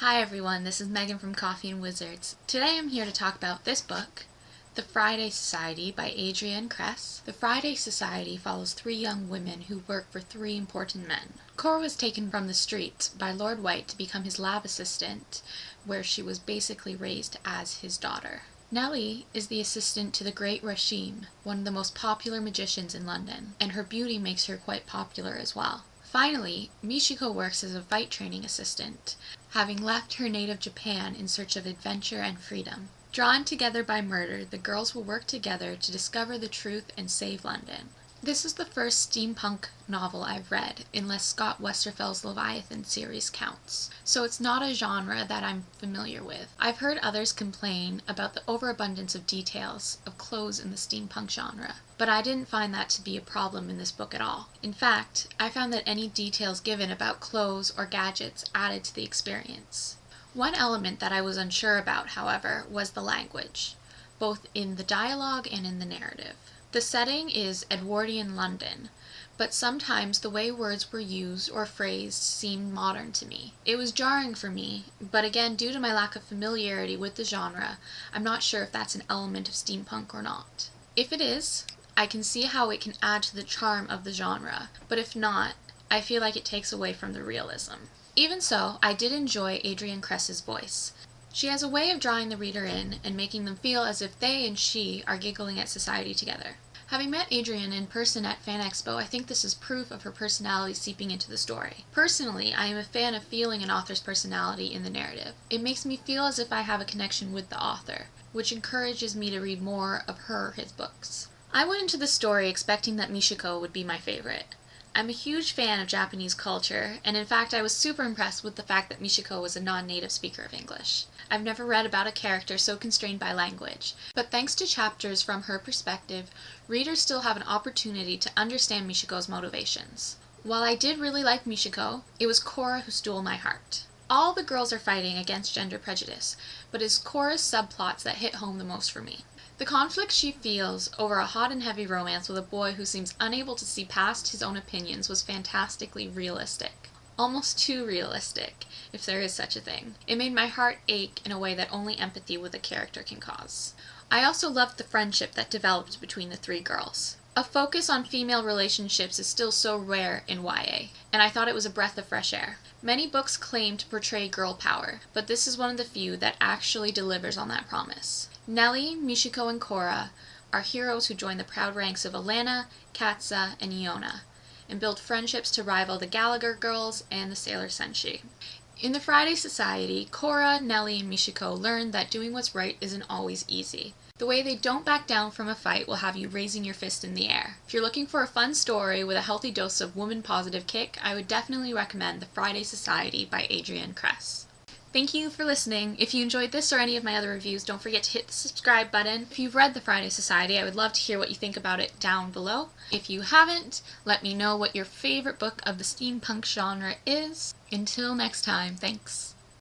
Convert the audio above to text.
Hi everyone, this is Megan from Coffee and Wizards. Today I'm here to talk about this book, The Friday Society by Adrienne Kress. The Friday Society follows three young women who work for three important men. Cora was taken from the streets by Lord White to become his lab assistant, where she was basically raised as his daughter. Nellie is the assistant to the great Rashim, one of the most popular magicians in London, and her beauty makes her quite popular as well. Finally, Michiko works as a fight training assistant, having left her native Japan in search of adventure and freedom. Drawn together by murder, the girls will work together to discover the truth and save London. This is the first steampunk novel I've read, unless Scott Westerfeld's Leviathan series counts, so it's not a genre that I'm familiar with. I've heard others complain about the overabundance of details of clothes in the steampunk genre, but I didn't find that to be a problem in this book at all. In fact, I found that any details given about clothes or gadgets added to the experience. One element that I was unsure about, however, was the language, both in the dialogue and in the narrative. The setting is Edwardian London, but sometimes the way words were used or phrased seemed modern to me. It was jarring for me, but again, due to my lack of familiarity with the genre, I'm not sure if that's an element of steampunk or not. If it is, I can see how it can add to the charm of the genre, but if not, I feel like it takes away from the realism. Even so, I did enjoy Adrienne Kress's voice. She has a way of drawing the reader in and making them feel as if they and she are giggling at society together. Having met Adrienne in person at Fan Expo, I think this is proof of her personality seeping into the story. Personally, I am a fan of feeling an author's personality in the narrative. It makes me feel as if I have a connection with the author, which encourages me to read more of his books. I went into the story expecting that Michiko would be my favorite. I'm a huge fan of Japanese culture, and in fact I was super impressed with the fact that Michiko was a non-native speaker of English. I've never read about a character so constrained by language, but thanks to chapters from her perspective, readers still have an opportunity to understand Michiko's motivations. While I did really like Michiko, it was Cora who stole my heart. All the girls are fighting against gender prejudice, but it's Cora's subplots that hit home the most for me. The conflict she feels over a hot and heavy romance with a boy who seems unable to see past his own opinions was fantastically realistic. Almost too realistic, if there is such a thing. It made my heart ache in a way that only empathy with a character can cause. I also loved the friendship that developed between the three girls. A focus on female relationships is still so rare in YA, and I thought it was a breath of fresh air. Many books claim to portray girl power, but this is one of the few that actually delivers on that promise. Nellie, Michiko, and Cora are heroes who join the proud ranks of Alana, Katsa, and Iona, and build friendships to rival the Gallagher girls and the Sailor Senshi. In the Friday Society, Cora, Nellie, and Michiko learn that doing what's right isn't always easy. The way they don't back down from a fight will have you raising your fist in the air. If you're looking for a fun story with a healthy dose of woman-positive kick, I would definitely recommend The Friday Society by Adrienne Kress. Thank you for listening. If you enjoyed this or any of my other reviews, don't forget to hit the subscribe button. If you've read The Friday Society, I would love to hear what you think about it down below. If you haven't, let me know what your favorite book of the steampunk genre is. Until next time, thanks.